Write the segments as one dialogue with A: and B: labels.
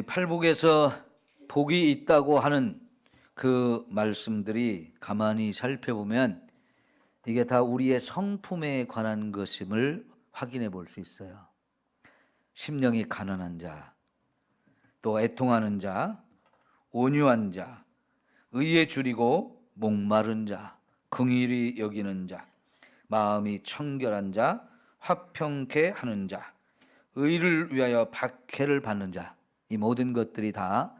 A: 팔복에서 복이 있다고 하는 그 말씀들이 가만히 살펴보면 이게 다 우리의 성품에 관한 것임을 확인해 볼 수 있어요. 심령이 가난한 자, 또 애통하는 자, 온유한 자, 의에 줄이고 목마른 자, 긍휼히 여기는 자, 마음이 청결한 자, 화평케 하는 자, 의를 위하여 박해를 받는 자, 이 모든 것들이 다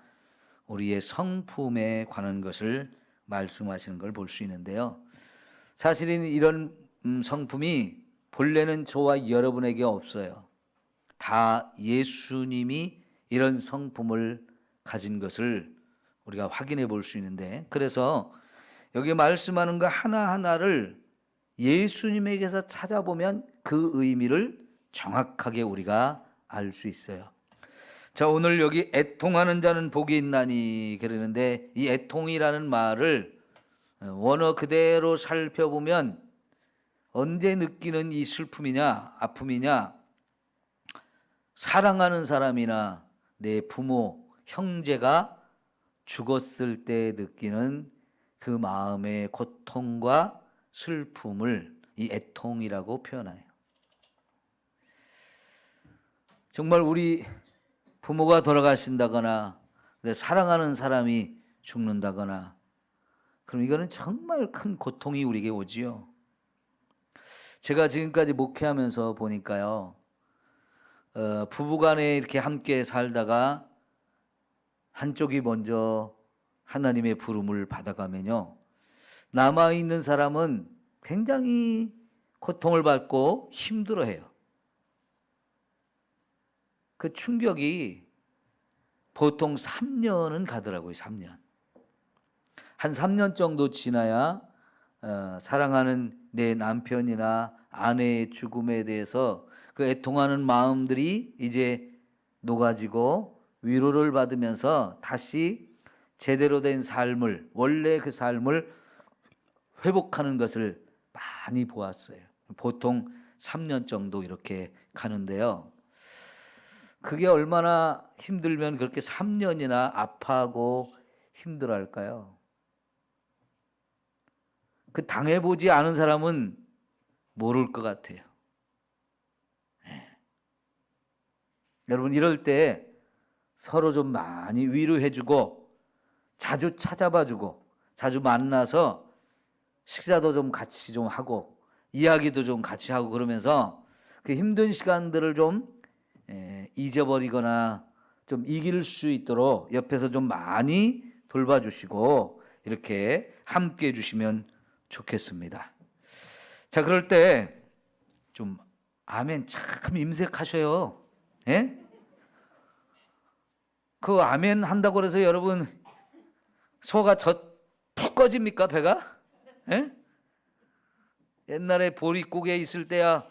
A: 우리의 성품에 관한 것을 말씀하시는 걸 볼 수 있는데요. 사실은 이런 성품이 본래는 저와 여러분에게 없어요. 다 예수님이 이런 성품을 가진 것을 우리가 확인해 볼 수 있는데, 그래서 여기 말씀하는 거 하나하나를 예수님에게서 찾아보면 그 의미를 정확하게 우리가 알 수 있어요. 자, 오늘 여기 애통하는 자는 복이 있나니 그러는데, 이 애통이라는 말을 원어 그대로 살펴보면 언제 느끼는 이 슬픔이냐, 아픔이냐, 사랑하는 사람이나 내 부모, 형제가 죽었을 때 느끼는 그 마음의 고통과 슬픔을 이 애통이라고 표현해요. 정말 우리 부모가 돌아가신다거나 내 사랑하는 사람이 죽는다거나, 그럼 이거는 정말 큰 고통이 우리에게 오지요. 제가 지금까지 목회하면서 보니까요, 부부간에 이렇게 함께 살다가 한쪽이 먼저 하나님의 부름을 받아가면요, 남아있는 사람은 굉장히 고통을 받고 힘들어해요. 그 충격이 보통 3년은 가더라고요. 3년. 한 3년 정도 지나야 사랑하는 내 남편이나 아내의 죽음에 대해서 그 애통하는 마음들이 이제 녹아지고 위로를 받으면서 다시 제대로 된 삶을, 원래 그 삶을 회복하는 것을 많이 보았어요. 보통 3년 정도 이렇게 가는데요. 그게 얼마나 힘들면 그렇게 3년이나 아파하고 힘들어할까요? 그 당해보지 않은 사람은 모를 것 같아요. 여러분, 이럴 때 서로 좀 많이 위로해주고 자주 찾아봐주고 자주 만나서 식사도 좀 같이 좀 하고 이야기도 좀 같이 하고 그러면서 그 힘든 시간들을 좀 잊어버리거나 좀 이길 수 있도록 옆에서 좀 많이 돌봐주시고 이렇게 함께 해주시면 좋겠습니다. 자, 그럴 때 좀 아멘 참 임색하셔요. 예? 그 아멘 한다고 해서 여러분 소가 푹 꺼집니까, 배가? 예? 옛날에 보릿고개 있을 때야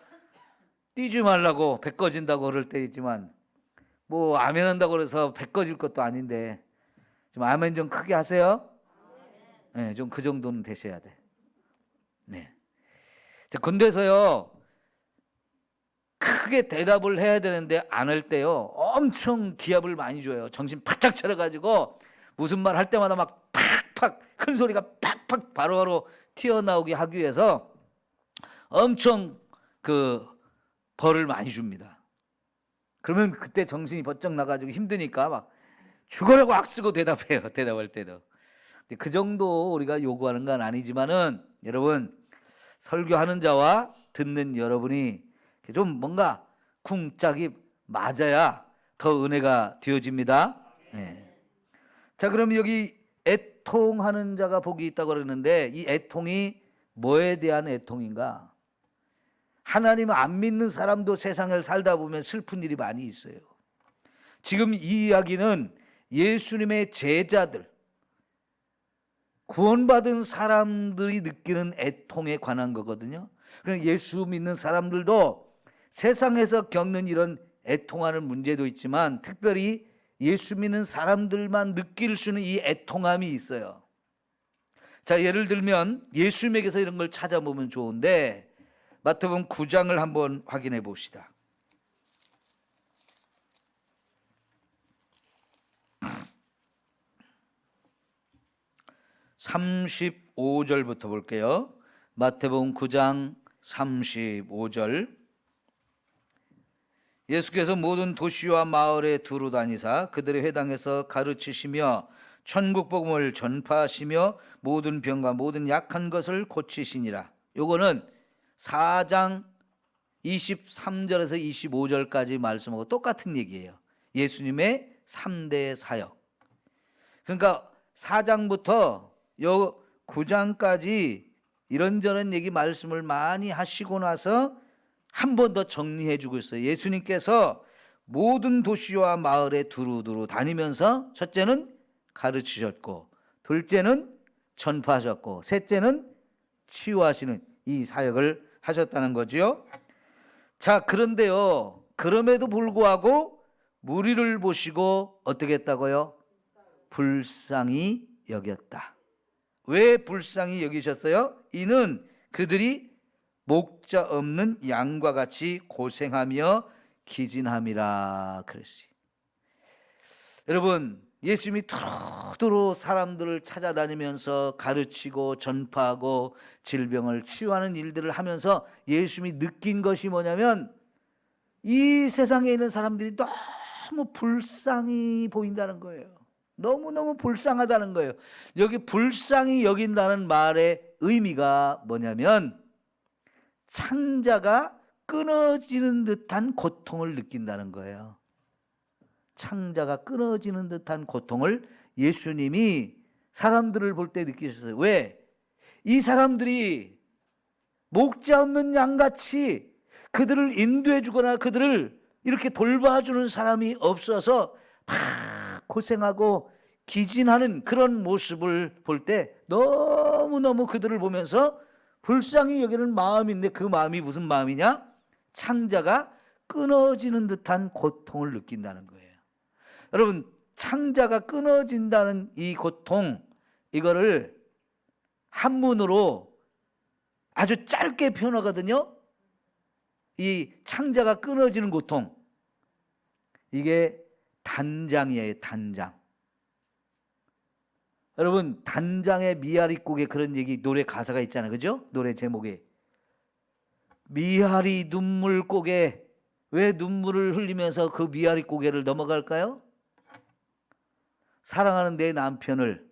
A: 뛰지 말라고 배 꺼진다고 그럴 때 있지만, 뭐 아멘 한다고 그래서 배 꺼질 것도 아닌데 좀 아멘 좀 크게 하세요. 네, 좀 그 정도는 되셔야 돼. 네. 자, 근데서요, 크게 대답을 해야 되는데 안 할 때요, 엄청 기합을 많이 줘요. 정신 바짝 차려가지고 무슨 말 할 때마다 막 팍팍 큰 소리가 팍팍 바로바로 튀어나오게 하기 위해서 엄청 그 벌을 많이 줍니다. 그러면 그때 정신이 번쩍 나가지고 힘드니까 막 죽으라고 악쓰고 대답해요. 대답할 때도. 그 정도 우리가 요구하는 건 아니지만은, 여러분, 설교하는 자와 듣는 여러분이 좀 뭔가 쿵짝이 맞아야 더 은혜가 되어집니다. 네. 자, 그럼 여기 애통하는 자가 복이 있다고 그러는데, 이 애통이 뭐에 대한 애통인가? 하나님 안 믿는 사람도 세상을 살다 보면 슬픈 일이 많이 있어요. 지금 이 이야기는 예수님의 제자들, 구원받은 사람들이 느끼는 애통에 관한 거거든요. 그러니까 예수 믿는 사람들도 세상에서 겪는 이런 애통하는 문제도 있지만, 특별히 예수 믿는 사람들만 느낄 수 있는 이 애통함이 있어요. 자, 예를 들면 예수님에게서 이런 걸 찾아보면 좋은데, 마태복음 9장을 한번 확인해 봅시다. 35절부터 볼게요. 마태복음 9장 35절. 예수께서 모든 도시와 마을에 두루 다니사 그들의 회당에서 가르치시며 천국 복음을 전파하시며 모든 병과 모든 약한 것을 고치시니라. 요거는 4장 23절에서 25절까지 말씀하고 똑같은 얘기예요. 예수님의 3대 사역. 그러니까 4장부터 요 9장까지 이런저런 얘기 말씀을 많이 하시고 나서 한 번 더 정리해 주고 있어요. 예수님께서 모든 도시와 마을에 두루두루 다니면서 첫째는 가르치셨고, 둘째는 전파하셨고, 셋째는 치유하시는 이 사역을 하셨다는 거죠. 자, 그런데요, 그럼에도 불구하고 무리를 보시고 어떻게 했다고요? 불쌍히 여겼다. 왜 불쌍히 여기셨어요? 이는 그들이 목자 없는 양과 같이 고생하며 기진함이라 그랬어요. 여러분, 예수님이 두루두루 사람들을 찾아다니면서 가르치고 전파하고 질병을 치유하는 일들을 하면서 예수님이 느낀 것이 뭐냐면 이 세상에 있는 사람들이 너무 불쌍히 보인다는 거예요. 너무너무 불쌍하다는 거예요. 여기 불쌍히 여긴다는 말의 의미가 뭐냐면 창자가 끊어지는 듯한 고통을 느낀다는 거예요. 창자가 끊어지는 듯한 고통을 예수님이 사람들을 볼 때 느끼셨어요. 왜? 이 사람들이 목자 없는 양같이 그들을 인도해 주거나 그들을 이렇게 돌봐주는 사람이 없어서 막 고생하고 기진하는 그런 모습을 볼 때 너무너무 그들을 보면서 불쌍히 여기는 마음인데 그 마음이 무슨 마음이냐? 창자가 끊어지는 듯한 고통을 느낀다는 거예요. 여러분, 창자가 끊어진다는 이 고통, 이거를 한문으로 아주 짧게 표현하거든요. 이 창자가 끊어지는 고통, 이게 단장이에요. 단장. 여러분, 단장의 미아리국에 그런 얘기, 노래 가사가 있잖아요. 그죠? 노래 제목에 미아리 눈물고개. 왜 눈물을 흘리면서 그 미아리고개를 넘어갈까요? 사랑하는 내 남편을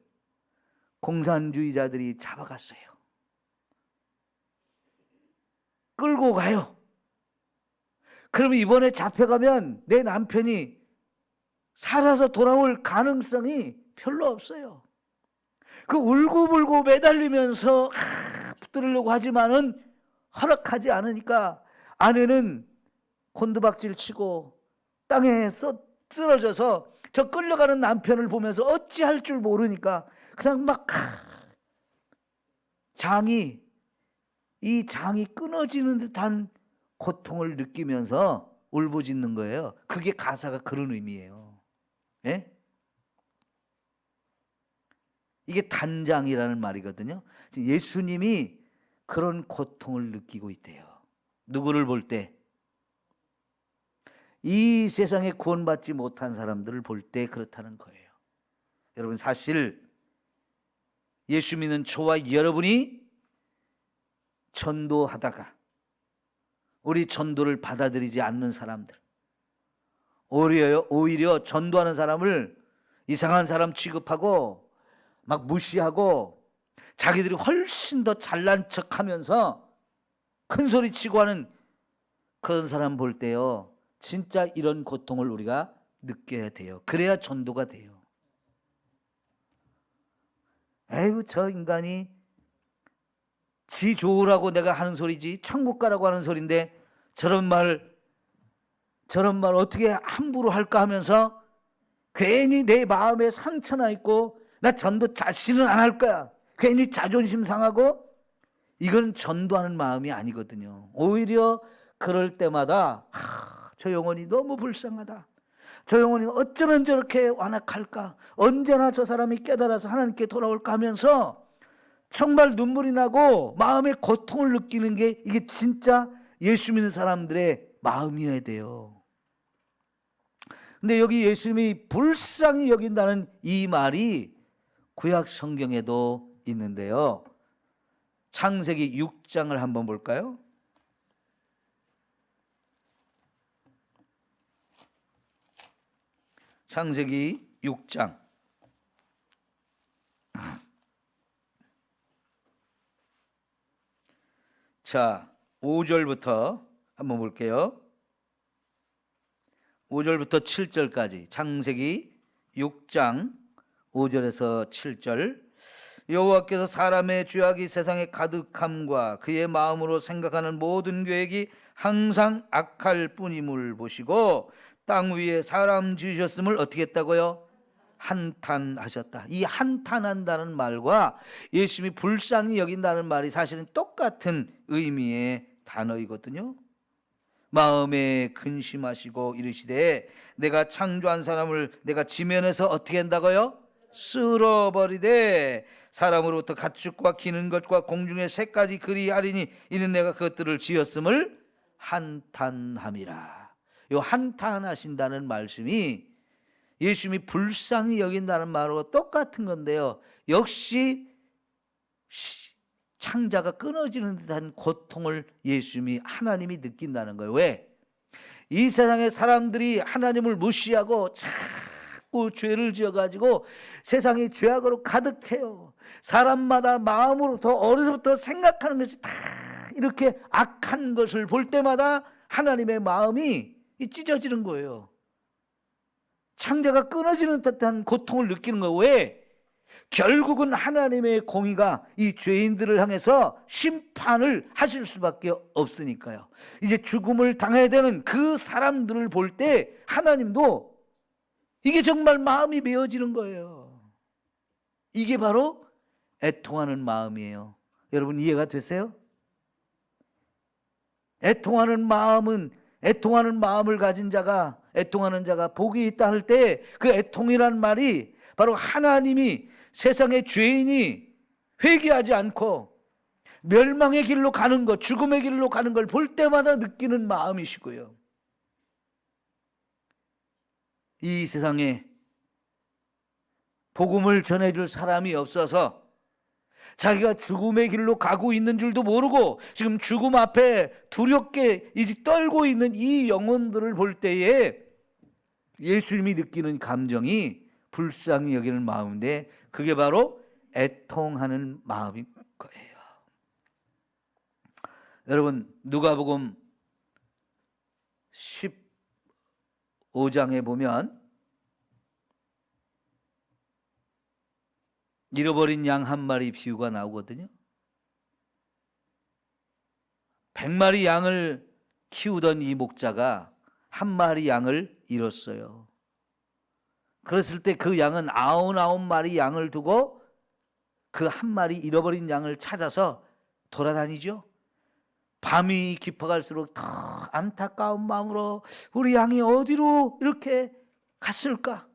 A: 공산주의자들이 잡아갔어요. 끌고 가요. 그러면 이번에 잡혀가면 내 남편이 살아서 돌아올 가능성이 별로 없어요. 그 울고불고 매달리면서 붙들으려고 하지만은 허락하지 않으니까 아내는 곤두박질 치고 땅에 쓰러져서 저 끌려가는 남편을 보면서 어찌할 줄 모르니까 그냥 막 이 장이 끊어지는 듯한 고통을 느끼면서 울부짖는 거예요. 그게 가사가 그런 의미예요. 예? 이게 단장이라는 말이거든요. 예수님이 그런 고통을 느끼고 있대요. 누구를 볼 때? 이 세상에 구원받지 못한 사람들을 볼 때 그렇다는 거예요. 여러분, 사실 예수 믿는 저와 여러분이 전도하다가 우리 전도를 받아들이지 않는 사람들, 오히려 전도하는 사람을 이상한 사람 취급하고 막 무시하고 자기들이 훨씬 더 잘난 척하면서 큰 소리 치고 하는 그런 사람 볼 때요, 진짜 이런 고통을 우리가 느껴야 돼요. 그래야 전도가 돼요. 에휴, 저 인간이 지 좋으라고 내가 하는 소리지 천국 가라고 하는 소리인데 저런 말 어떻게 함부로 할까 하면서 괜히 내 마음에 상처나 있고 나 전도 자신은 안 할 거야. 괜히 자존심 상하고, 이건 전도하는 마음이 아니거든요. 오히려 그럴 때마다 저 영혼이 너무 불쌍하다. 저 영혼이 어쩌면 저렇게 완악할까. 언제나 저 사람이 깨달아서 하나님께 돌아올까 하면서 정말 눈물이 나고 마음의 고통을 느끼는 게 이게 진짜 예수 믿는 사람들의 마음이어야 돼요. 근데 여기 예수님이 불쌍히 여긴다는 이 말이 구약 성경에도 있는데요. 창세기 6장을 한번 볼까요? 창세기 6장. 자, 5절부터 한번 볼게요. 5절부터 7절까지 창세기 6장 5절에서 7절. 여호와께서 사람의 죄악이 세상에 가득함과 그의 마음으로 생각하는 모든 계획이 항상 악할 뿐임을 보시고 땅 위에 사람 지으셨음을 어떻게 했다고요? 한탄하셨다. 이 한탄한다는 말과 예수님이 불쌍히 여긴다는 말이 사실은 똑같은 의미의 단어이거든요. 마음에 근심하시고 이르시되 내가 창조한 사람을 내가 지면에서 어떻게 한다고요? 쓸어버리되 사람으로부터 가축과 기는 것과 공중의 새까지 그리하리니 이는 내가 그것들을 지었음을 한탄함이라. 요 한탄하신다는 말씀이 예수님이 불쌍히 여긴다는 말하고 똑같은 건데요. 역시 창자가 끊어지는 듯한 고통을 예수님이 하나님이 느낀다는 거예요. 왜? 이 세상의 사람들이 하나님을 무시하고 자꾸 죄를 지어가지고 세상이 죄악으로 가득해요. 사람마다 마음으로부터 어려서부터 생각하는 것이 다 이렇게 악한 것을 볼 때마다 하나님의 마음이 찢어지는 거예요. 창자가 끊어지는 듯한 고통을 느끼는 거예요. 왜? 결국은 하나님의 공의가 이 죄인들을 향해서 심판을 하실 수밖에 없으니까요. 이제 죽음을 당해야 되는 그 사람들을 볼 때 하나님도 이게 정말 마음이 메어지는 거예요. 이게 바로 애통하는 마음이에요. 여러분 이해가 되세요? 애통하는 마음을 가진 자가, 애통하는 자가 복이 있다 할 때 그 애통이란 말이 바로 하나님이 세상의 죄인이 회개하지 않고 멸망의 길로 가는 것, 죽음의 길로 가는 걸 볼 때마다 느끼는 마음이시고요. 이 세상에 복음을 전해줄 사람이 없어서 자기가 죽음의 길로 가고 있는 줄도 모르고 지금 죽음 앞에 두렵게 이제 떨고 있는 이 영혼들을 볼 때에 예수님이 느끼는 감정이 불쌍히 여기는 마음인데 그게 바로 애통하는 마음인 거예요. 여러분 누가복음 15장에 보면 잃어버린 양 한 마리 비유가 나오거든요. 100마리 양을 키우던 이 목자가 한 마리 양을 잃었어요. 그랬을 때 그 양은 99마리 양을 두고 그 한 마리 잃어버린 양을 찾아서 돌아다니죠. 밤이 깊어갈수록 더 안타까운 마음으로 우리 양이 어디로 이렇게 갔을까?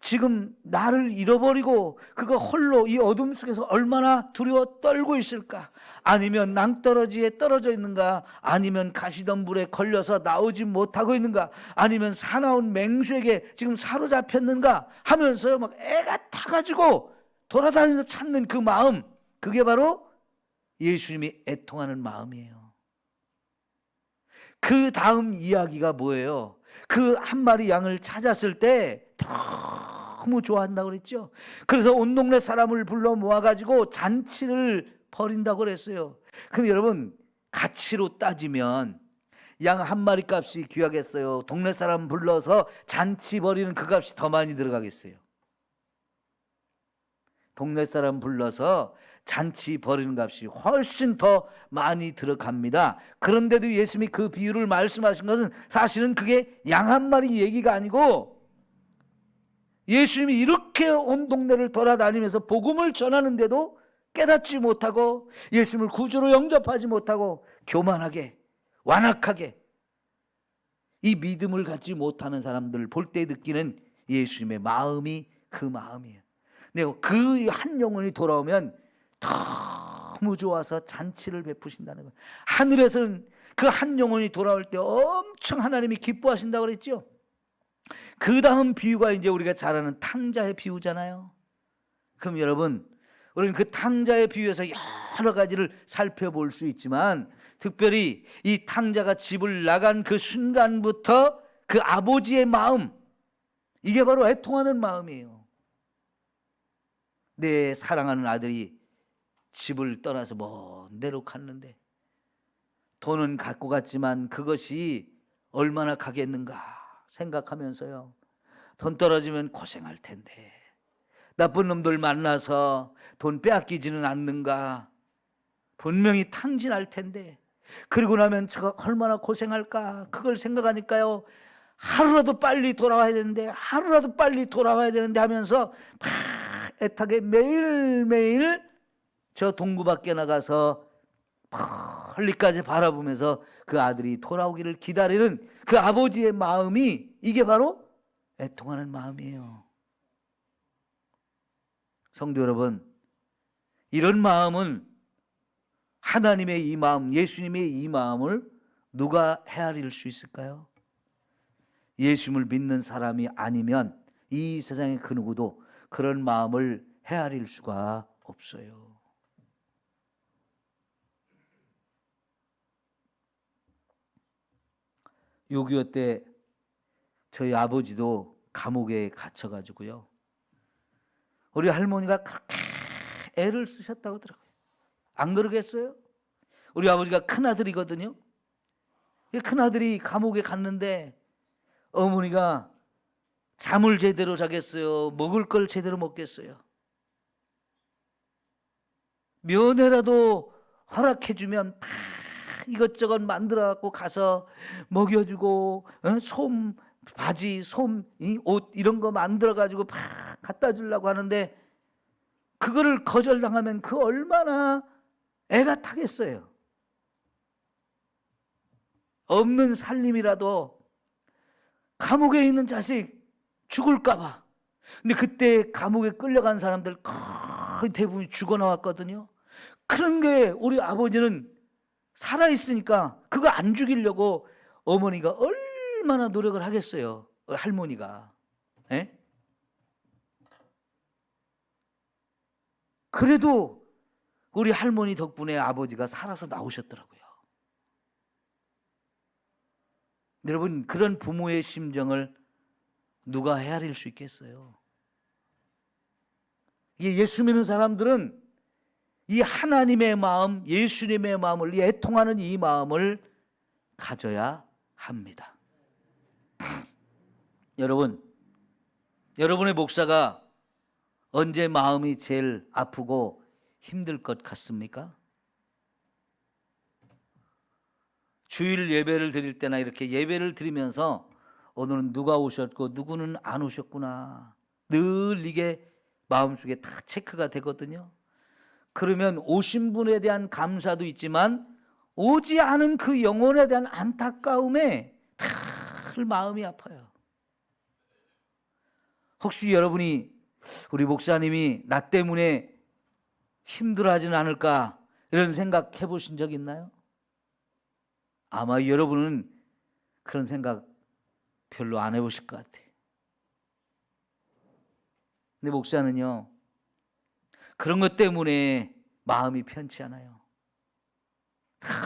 A: 지금 나를 잃어버리고 그가 홀로 이 어둠 속에서 얼마나 두려워 떨고 있을까? 아니면 낭떠러지에 떨어져 있는가? 아니면 가시덤불에 걸려서 나오지 못하고 있는가? 아니면 사나운 맹수에게 지금 사로잡혔는가? 하면서 막 애가 타가지고 돌아다니면서 찾는 그 마음, 그게 바로 예수님이 애통하는 마음이에요. 그 다음 이야기가 뭐예요? 그 한 마리 양을 찾았을 때 너무 좋아한다고 그랬죠. 그래서 온 동네 사람을 불러 모아가지고 잔치를 벌인다고 그랬어요. 그럼 여러분 가치로 따지면 양 한 마리 값이 귀하겠어요? 동네 사람 불러서 잔치 벌이는 그 값이 더 많이 들어가겠어요? 동네 사람 불러서 잔치 벌이는 값이 훨씬 더 많이 들어갑니다. 그런데도 예수님이 그 비유를 말씀하신 것은 사실은 그게 양 한 마리 얘기가 아니고 예수님이 이렇게 온 동네를 돌아다니면서 복음을 전하는데도 깨닫지 못하고 예수님을 구주로 영접하지 못하고 교만하게 완악하게 이 믿음을 갖지 못하는 사람들을 볼 때 느끼는 예수님의 마음이 그 마음이에요. 그 한 영혼이 돌아오면 너무 좋아서 잔치를 베푸신다는 거예요. 하늘에서는 그 한 영혼이 돌아올 때 엄청 하나님이 기뻐하신다고 그랬죠. 그 다음 비유가 이제 우리가 잘 아는 탕자의 비유잖아요. 그럼 여러분 우리는 그 탕자에 비유해서 여러 가지를 살펴볼 수 있지만 특별히 이 탕자가 집을 나간 그 순간부터 그 아버지의 마음, 이게 바로 애통하는 마음이에요. 내 사랑하는 아들이 집을 떠나서 먼 데로 갔는데 돈은 갖고 갔지만 그것이 얼마나 가겠는가 생각하면서요, 돈 떨어지면 고생할 텐데 나쁜 놈들 만나서 돈 빼앗기지는 않는가, 분명히 탕진할 텐데 그리고 나면 저가 얼마나 고생할까, 그걸 생각하니까요 하루라도 빨리 돌아와야 되는데 하루라도 빨리 돌아와야 되는데 하면서 막 애타게 매일매일 저 동구 밖에 나가서 멀리까지 바라보면서 그 아들이 돌아오기를 기다리는 그 아버지의 마음이, 이게 바로 애통하는 마음이에요. 성도 여러분, 이런 마음은, 하나님의 이 마음, 예수님의 이 마음을 누가 헤아릴 수 있을까요? 예수님을 믿는 사람이 아니면 이 세상의 그 누구도 그런 마음을 헤아릴 수가 없어요. (6.25) 때 저희 아버지도 감옥에 갇혀가지고요, 우리 할머니가 그렇게 애를 쓰셨다고 하더라고요. 안 그러겠어요? 우리 아버지가 큰아들이거든요. 큰아들이 감옥에 갔는데 어머니가 잠을 제대로 자겠어요? 먹을 걸 제대로 먹겠어요? 면회라도 허락해주면 막 이것저것 만들어 갖고 가서 먹여주고, 솜 바지, 솜 옷 이런 거 만들어 가지고 막 갖다 주려고 하는데 그거를 거절당하면 그 얼마나 애가 타겠어요. 없는 살림이라도 감옥에 있는 자식 죽을까 봐. 근데 그때 감옥에 끌려간 사람들 거의 대부분 죽어 나왔거든요. 그런 게 우리 아버지는 살아있으니까 그거 안 죽이려고 어머니가 얼마나 노력을 하겠어요, 할머니가. 에? 그래도 우리 할머니 덕분에 아버지가 살아서 나오셨더라고요. 여러분, 그런 부모의 심정을 누가 헤아릴 수 있겠어요? 예수 믿는 사람들은 이 하나님의 마음, 예수님의 마음을, 이 애통하는 이 마음을 가져야 합니다. 여러분, 여러분의 목사가 언제 마음이 제일 아프고 힘들 것 같습니까? 주일 예배를 드릴 때나 이렇게 예배를 드리면서 오늘은 누가 오셨고 누구는 안 오셨구나, 늘 이게 마음속에 다 체크가 되거든요. 그러면 오신 분에 대한 감사도 있지만 오지 않은 그 영혼에 대한 안타까움에 늘 마음이 아파요. 혹시 여러분이 우리 목사님이 나 때문에 힘들어하지는 않을까 이런 생각 해보신 적 있나요? 아마 여러분은 그런 생각 별로 안 해보실 것 같아요. 근데 목사는요, 그런 것 때문에 마음이 편치 않아요.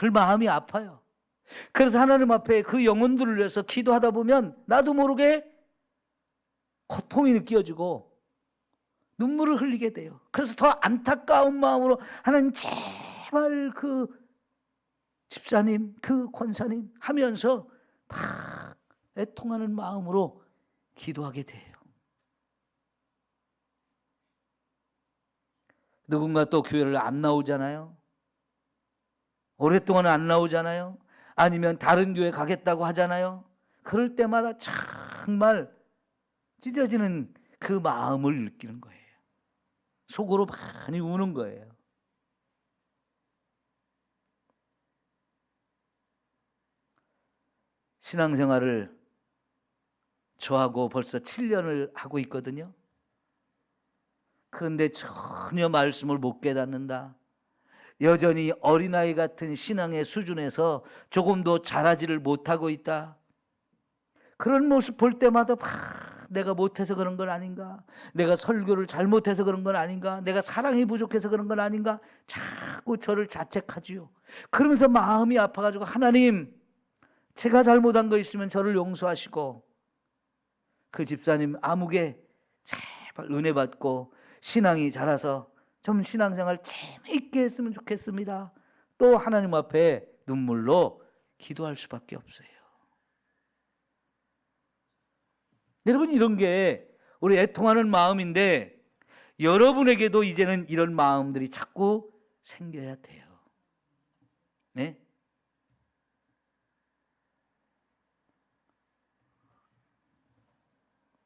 A: 늘 마음이 아파요. 그래서 하나님 앞에 그 영혼들을 위해서 기도하다 보면 나도 모르게 고통이 느껴지고 눈물을 흘리게 돼요. 그래서 더 안타까운 마음으로 하나님 제발 그 집사님, 그 권사님 하면서 막 애통하는 마음으로 기도하게 돼요. 누군가 또 교회를 안 나오잖아요. 오랫동안 안 나오잖아요. 아니면 다른 교회 가겠다고 하잖아요. 그럴 때마다 정말 찢어지는 그 마음을 느끼는 거예요. 속으로 많이 우는 거예요. 신앙생활을 저하고 벌써 7년을 하고 있거든요. 그런데 전혀 말씀을 못 깨닫는다, 여전히 어린아이 같은 신앙의 수준에서 조금도 자라지를 못하고 있다, 그런 모습 볼 때마다 막 내가 못해서 그런 건 아닌가? 내가 설교를 잘못해서 그런 건 아닌가? 내가 사랑이 부족해서 그런 건 아닌가? 자꾸 저를 자책하지요. 그러면서 마음이 아파가지고 하나님, 제가 잘못한 거 있으면 저를 용서하시고 그 집사님 아무개 제발 은혜 받고 신앙이 자라서 좀 신앙생활 재미있게 했으면 좋겠습니다. 또 하나님 앞에 눈물로 기도할 수밖에 없어요. 여러분, 이런 게 우리 애통하는 마음인데 여러분에게도 이제는 이런 마음들이 자꾸 생겨야 돼요. 네?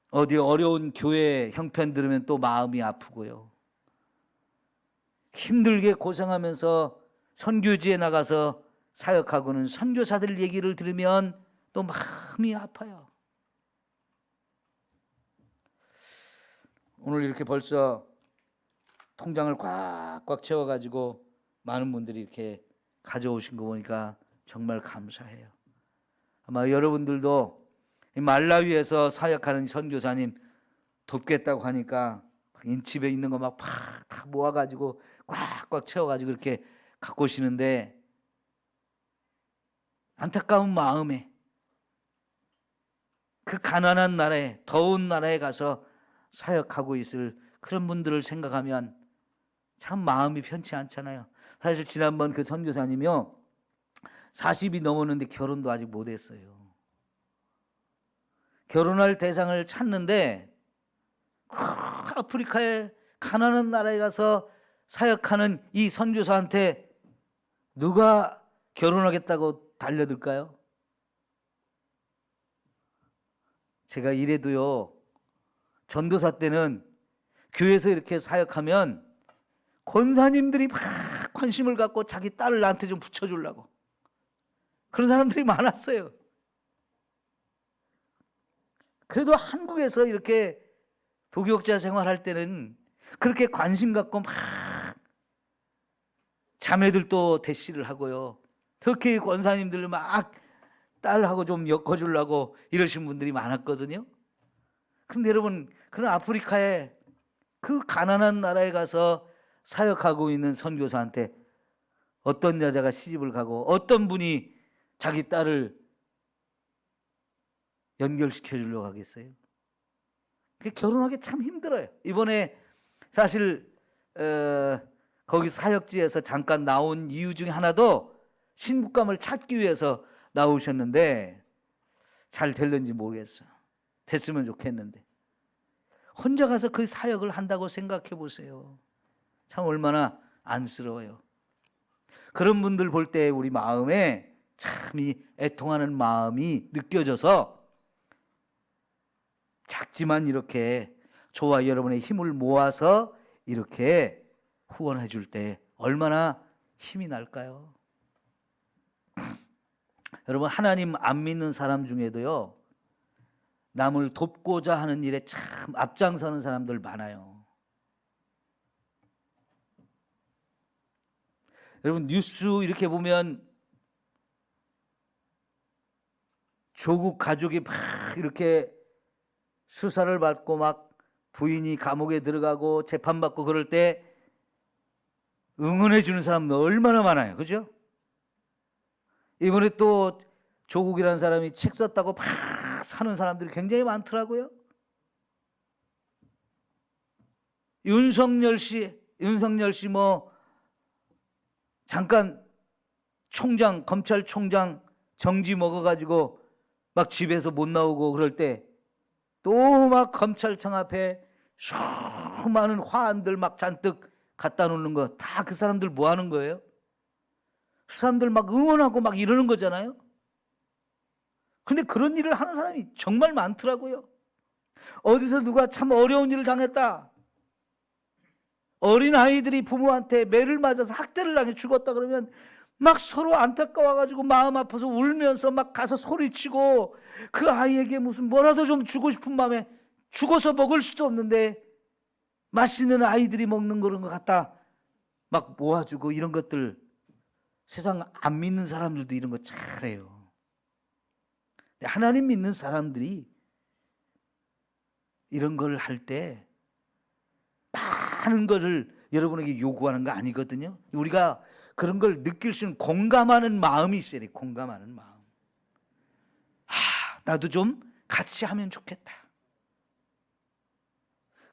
A: 어디 어려운 교회 형편 들으면 또 마음이 아프고요. 힘들게 고생하면서 선교지에 나가서 사역하고는 선교사들 얘기를 들으면 또 마음이 아파요. 오늘 이렇게 벌써 통장을 꽉꽉 채워가지고 많은 분들이 이렇게 가져오신 거 보니까 정말 감사해요. 아마 여러분들도 말라위에서 사역하는 선교사님 돕겠다고 하니까 인집에 있는 거 막 다 모아가지고 꽉꽉 채워가지고 이렇게 갖고 오시는데, 안타까운 마음에 그 가난한 나라에, 더운 나라에 가서 사역하고 있을 그런 분들을 생각하면 참 마음이 편치 않잖아요. 사실 지난번 그 선교사님이요, 40이 넘었는데 결혼도 아직 못했어요. 결혼할 대상을 찾는데 아프리카의 가난한 나라에 가서 사역하는 이 선교사한테 누가 결혼하겠다고 달려들까요? 제가 이래도요, 전도사 때는 교회에서 이렇게 사역하면 권사님들이 막 관심을 갖고 자기 딸을 나한테 좀 붙여주려고 그런 사람들이 많았어요. 그래도 한국에서 이렇게 부교육자 생활할 때는 그렇게 관심 갖고 막 자매들도 대시를 하고요, 특히 권사님들 막 딸하고 좀 엮어주려고 이러신 분들이 많았거든요. 근데 여러분, 그런 아프리카에 그 가난한 나라에 가서 사역하고 있는 선교사한테 어떤 여자가 시집을 가고 어떤 분이 자기 딸을 연결시켜 주려고 하겠어요? 결혼하기 참 힘들어요. 이번에 사실 거기 사역지에서 잠깐 나온 이유 중에 하나도 신부감을 찾기 위해서 나오셨는데 잘 될는지 모르겠어요. 됐으면 좋겠는데 혼자 가서 그 사역을 한다고 생각해 보세요. 참 얼마나 안쓰러워요. 그런 분들 볼 때 우리 마음에 참 이 애통하는 마음이 느껴져서 작지만 이렇게 저와 여러분의 힘을 모아서 이렇게 후원해 줄 때 얼마나 힘이 날까요? 여러분, 하나님 안 믿는 사람 중에도요, 남을 돕고자 하는 일에 참 앞장서는 사람들 많아요. 여러분, 뉴스 이렇게 보면 조국 가족이 막 이렇게 수사를 받고 막 부인이 감옥에 들어가고 재판받고 그럴 때 응원해 주는 사람도 얼마나 많아요. 그죠? 이번에 또 조국이라는 사람이 책 썼다고 막 사는 사람들이 굉장히 많더라고요. 윤석열 씨 뭐 잠깐 검찰총장 정지 먹어가지고 막 집에서 못 나오고 그럴 때 또 막 검찰청 앞에 수많은 화환들 막 잔뜩 갖다 놓는 거, 다 그 사람들 뭐 하는 거예요? 그 사람들 막 응원하고 막 이러는 거잖아요. 근데 그런 일을 하는 사람이 정말 많더라고요. 어디서 누가 참 어려운 일을 당했다, 어린 아이들이 부모한테 매를 맞아서 학대를 당해 죽었다 그러면 막 서로 안타까워가지고 마음 아파서 울면서 막 가서 소리치고 그 아이에게 무슨 뭐라도 좀 주고 싶은 마음에 죽어서 먹을 수도 없는데 맛있는 아이들이 먹는 그런 거 갖다 막 모아주고 이런 것들, 세상 안 믿는 사람들도 이런 거 잘해요. 하나님 믿는 사람들이 이런 걸 할 때 많은 것을 여러분에게 요구하는 거 아니거든요. 우리가 그런 걸 느낄 수 있는 공감하는 마음이 있어야 돼. 공감하는 마음. 나도 좀 같이 하면 좋겠다.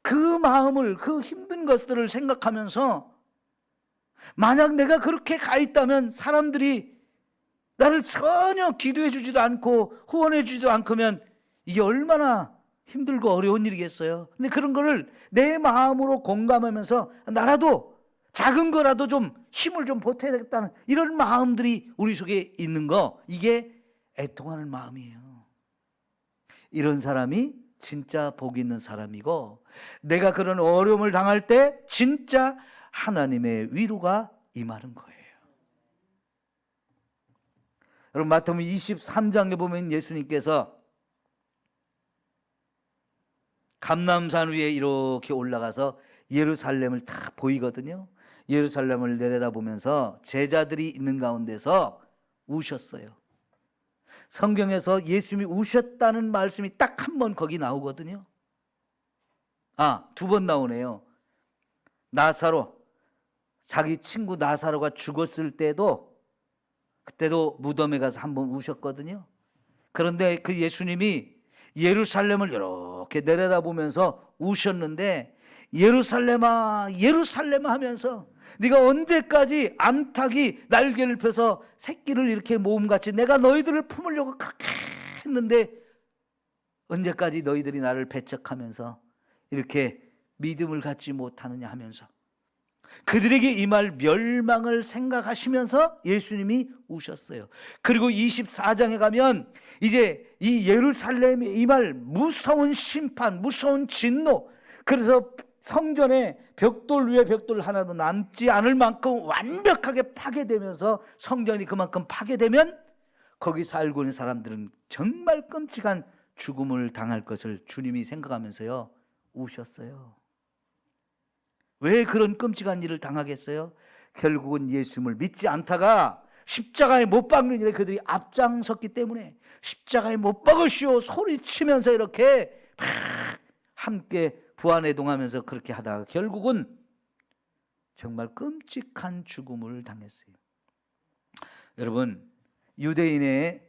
A: 그 마음을, 그 힘든 것들을 생각하면서 만약 내가 그렇게 가 있다면 사람들이 나를 전혀 기도해 주지도 않고 후원해 주지도 않으면 이게 얼마나 힘들고 어려운 일이겠어요. 근데 그런 거를 내 마음으로 공감하면서 나라도 작은 거라도 좀 힘을 좀 보태야 되겠다는 이런 마음들이 우리 속에 있는 거, 이게 애통하는 마음이에요. 이런 사람이 진짜 복 있는 사람이고, 내가 그런 어려움을 당할 때 진짜 하나님의 위로가 임하는 거예요. 여러분, 마태복음 23장에 보면 예수님께서 감람산 위에 이렇게 올라가서 예루살렘을 딱 보이거든요. 예루살렘을 내려다보면서 제자들이 있는 가운데서 우셨어요. 성경에서 예수님이 우셨다는 말씀이 딱 한 번 거기 나오거든요. 두 번 나오네요. 나사로, 자기 친구 나사로가 죽었을 때도, 그때도 무덤에 가서 한 번 우셨거든요. 그런데 그 예수님이 예루살렘을 이렇게 내려다보면서 우셨는데, 예루살렘아 예루살렘아 하면서 네가 언제까지 암탉이 날개를 펴서 새끼를 이렇게 모음같이 내가 너희들을 품으려고 그렇게 했는데 언제까지 너희들이 나를 배척하면서 이렇게 믿음을 갖지 못하느냐 하면서 그들에게 임할 멸망을 생각하시면서 예수님이 우셨어요. 그리고 24장에 가면 이제 이 예루살렘에 임할 무서운 심판, 무서운 진노, 그래서 성전에 벽돌 위에 벽돌 하나도 남지 않을 만큼 완벽하게 파괴되면서 성전이 그만큼 파괴되면 거기 살고 있는 사람들은 정말 끔찍한 죽음을 당할 것을 주님이 생각하면서요 우셨어요. 왜 그런 끔찍한 일을 당하겠어요? 결국은 예수님을 믿지 않다가 십자가에 못 박는 일에 그들이 앞장섰기 때문에 십자가에 못 박으시오 소리치면서 이렇게 막 함께 부안해동하면서 그렇게 하다가 결국은 정말 끔찍한 죽음을 당했어요. 여러분, 유대인의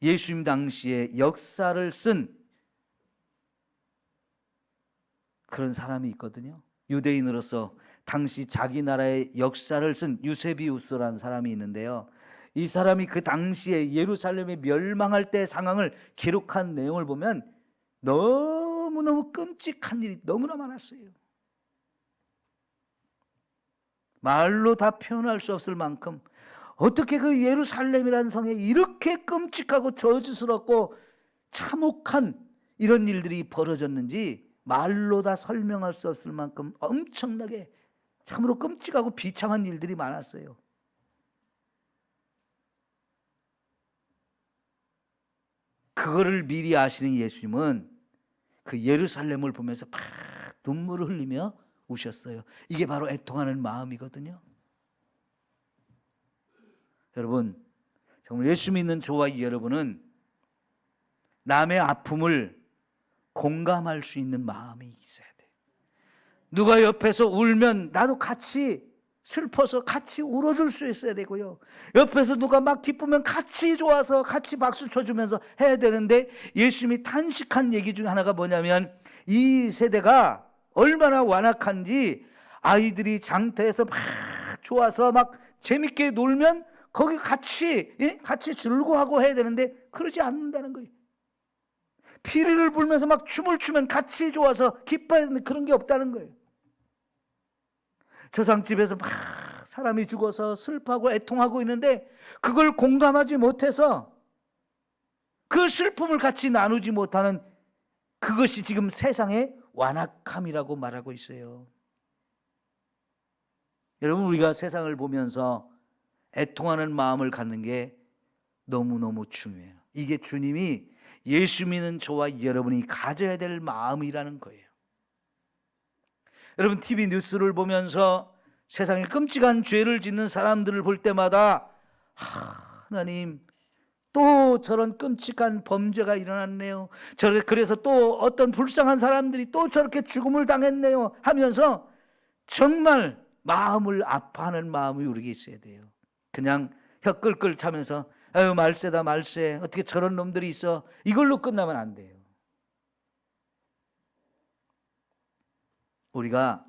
A: 예수님 당시에 역사를 쓴 그런 사람이 있거든요. 유대인으로서 당시 자기 나라의 역사를 쓴 유세비우스라는 사람이 있는데요. 이 사람이 그 당시에 예루살렘이 멸망할 때 상황을 기록한 내용을 보면 너무너무 끔찍한 일이 너무나 많았어요. 말로 다 표현할 수 없을 만큼 어떻게 그 예루살렘이라는 성에 이렇게 끔찍하고 저주스럽고 참혹한 이런 일들이 벌어졌는지 말로 다 설명할 수 없을 만큼 엄청나게 참으로 끔찍하고 비참한 일들이 많았어요. 그거를 미리 아시는 예수님은 그 예루살렘을 보면서 막 눈물을 흘리며 우셨어요. 이게 바로 애통하는 마음이거든요. 여러분, 정말 예수 믿는 저와 여러분은 남의 아픔을 공감할 수 있는 마음이 있어야 돼요. 누가 옆에서 울면 나도 같이 슬퍼서 같이 울어줄 수 있어야 되고요. 옆에서 누가 막 기쁘면 같이 좋아서 같이 박수 쳐주면서 해야 되는데, 예수님이 탄식한 얘기 중에 하나가 뭐냐면 이 세대가 얼마나 완악한지 아이들이 장터에서 막 좋아서 막 재밌게 놀면 거기 같이 즐거워하고 해야 되는데 그러지 않는다는 거예요. 피리를 불면서 막 춤을 추면 같이 좋아서 기뻐야 되는데 그런 게 없다는 거예요. 조상집에서 막 사람이 죽어서 슬퍼하고 애통하고 있는데 그걸 공감하지 못해서 그 슬픔을 같이 나누지 못하는 그것이 지금 세상의 완악함이라고 말하고 있어요. 여러분, 우리가 세상을 보면서 애통하는 마음을 갖는 게 너무너무 중요해요. 이게 주님이 예수 믿는 저와 여러분이 가져야 될 마음이라는 거예요. 여러분, TV 뉴스를 보면서 세상에 끔찍한 죄를 짓는 사람들을 볼 때마다 하나님, 또 저런 끔찍한 범죄가 일어났네요. 그래서 또 어떤 불쌍한 사람들이 또 저렇게 죽음을 당했네요 하면서 정말 마음을 아파하는 마음이 우리에게 있어야 돼요. 그냥 혀 끌끌 차면서 아유 말세다 말세, 어떻게 저런 놈들이 있어, 이걸로 끝나면 안 돼요. 우리가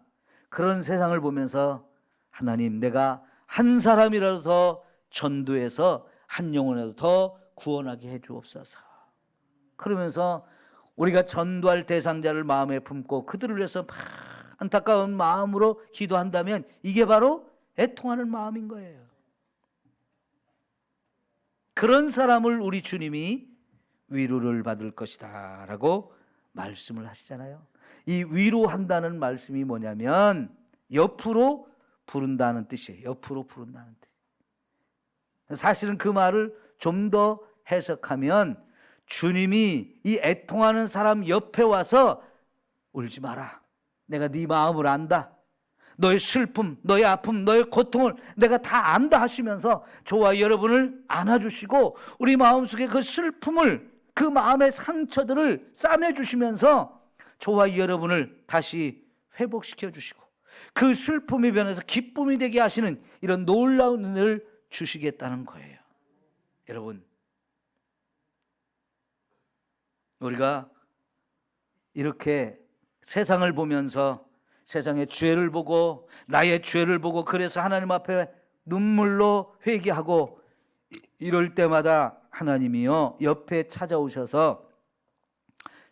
A: 그런 세상을 보면서 하나님, 내가 한 사람이라도 더 전도해서 한 영혼이라도 더 구원하게 해 주옵소서. 그러면서 우리가 전도할 대상자를 마음에 품고 그들을 위해서 막 안타까운 마음으로 기도한다면 이게 바로 애통하는 마음인 거예요. 그런 사람을 우리 주님이 위로를 받을 것이다 라고 말씀을 하시잖아요. 이 위로한다는 말씀이 뭐냐면 옆으로 부른다는 뜻이에요. 옆으로 부른다는 뜻. 사실은 그 말을 좀 더 해석하면 주님이 이 애통하는 사람 옆에 와서 울지 마라, 내가 네 마음을 안다, 너의 슬픔, 너의 아픔, 너의 고통을 내가 다 안다 하시면서 저와 여러분을 안아주시고 우리 마음속에 그 슬픔을, 그 마음의 상처들을 싸매주시면서 저와 여러분을 다시 회복시켜 주시고 그 슬픔이 변해서 기쁨이 되게 하시는 이런 놀라운 은혜를 주시겠다는 거예요. 여러분, 우리가 이렇게 세상을 보면서 세상의 죄를 보고 나의 죄를 보고 그래서 하나님 앞에 눈물로 회개하고 이럴 때마다 하나님이요 옆에 찾아오셔서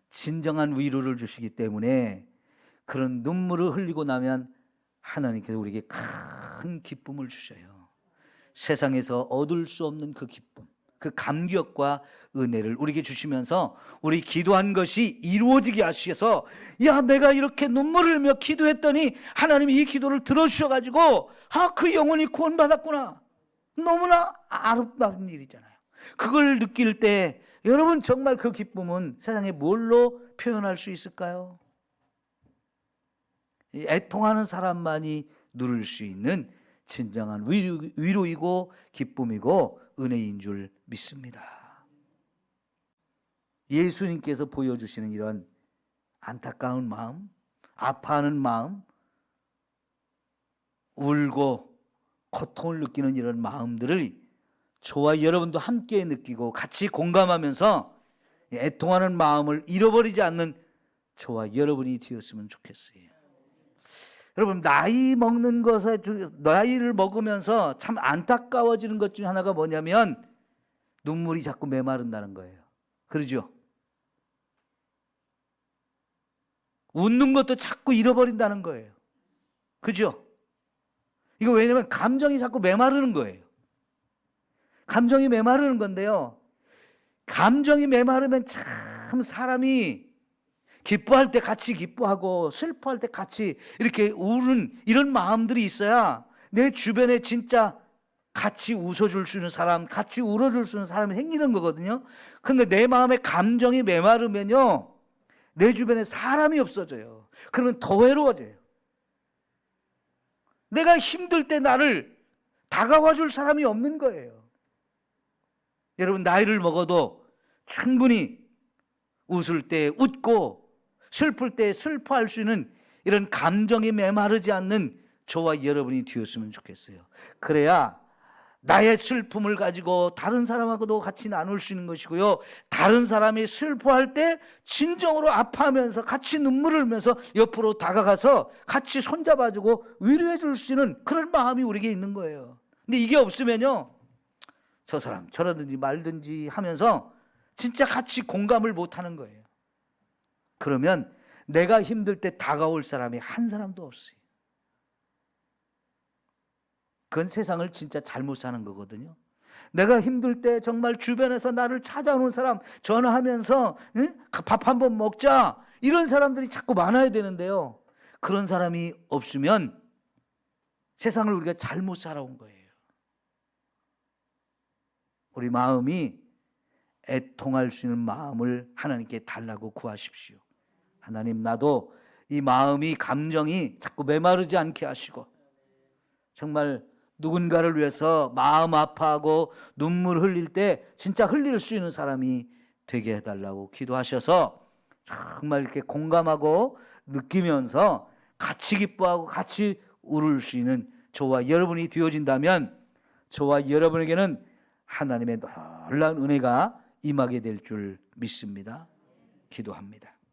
A: 진정한 위로를 주시기 때문에 그런 눈물을 흘리고 나면 하나님께서 우리에게 큰 기쁨을 주셔요. 세상에서 얻을 수 없는 그 기쁨, 그 감격과 은혜를 우리에게 주시면서 우리 기도한 것이 이루어지게 하셔서 야, 내가 이렇게 눈물을 흘리며 기도했더니 하나님이 이 기도를 들어주셔가지고 그 영혼이 구원받았구나. 너무나 아름다운 일이잖아요. 그걸 느낄 때 여러분 정말 그 기쁨은 세상에 뭘로 표현할 수 있을까요? 애통하는 사람만이 누릴 수 있는 진정한 위로이고 기쁨이고 은혜인 줄 믿습니다. 예수님께서 보여주시는 이런 안타까운 마음, 아파하는 마음, 울고 고통을 느끼는 이런 마음들을 저와 여러분도 함께 느끼고 같이 공감하면서 애통하는 마음을 잃어버리지 않는 저와 여러분이 되었으면 좋겠어요. 여러분, 나이를 먹으면서 참 안타까워지는 것 중에 하나가 뭐냐면 눈물이 자꾸 메마른다는 거예요. 그러죠? 웃는 것도 자꾸 잃어버린다는 거예요. 그죠? 이거 왜냐면 감정이 자꾸 메마르는 거예요. 감정이 메마르는 건데요, 감정이 메마르면 참 사람이 기뻐할 때 같이 기뻐하고 슬퍼할 때 같이 이렇게 우는 이런 마음들이 있어야 내 주변에 진짜 같이 웃어줄 수 있는 사람, 같이 울어줄 수 있는 사람이 생기는 거거든요. 근데 내 마음의 감정이 메마르면요 내 주변에 사람이 없어져요. 그러면 더 외로워져요. 내가 힘들 때 나를 다가와 줄 사람이 없는 거예요. 여러분, 나이를 먹어도 충분히 웃을 때 웃고 슬플 때 슬퍼할 수 있는 이런 감정이 메마르지 않는 저와 여러분이 되었으면 좋겠어요. 그래야 나의 슬픔을 가지고 다른 사람하고도 같이 나눌 수 있는 것이고요, 다른 사람이 슬퍼할 때 진정으로 아파하면서 같이 눈물을 흘리면서 옆으로 다가가서 같이 손잡아주고 위로해 줄 수 있는 그런 마음이 우리에게 있는 거예요. 근데 이게 없으면요 저 사람 저러든지 말든지 하면서 진짜 같이 공감을 못하는 거예요. 그러면 내가 힘들 때 다가올 사람이 한 사람도 없어요. 그건 세상을 진짜 잘못 사는 거거든요. 내가 힘들 때 정말 주변에서 나를 찾아오는 사람, 전화하면서 밥 한번 먹자, 이런 사람들이 자꾸 많아야 되는데요, 그런 사람이 없으면 세상을 우리가 잘못 살아온 거예요. 우리 마음이 애통할 수 있는 마음을 하나님께 달라고 구하십시오. 하나님, 나도 이 마음이, 감정이 자꾸 메마르지 않게 하시고 정말 누군가를 위해서 마음 아파하고 눈물 흘릴 때 진짜 흘릴 수 있는 사람이 되게 해달라고 기도하셔서 정말 이렇게 공감하고 느끼면서 같이 기뻐하고 같이 울을 수 있는 저와 여러분이 되어진다면 저와 여러분에게는 하나님의 놀라운 은혜가 임하게 될 줄 믿습니다. 기도합니다.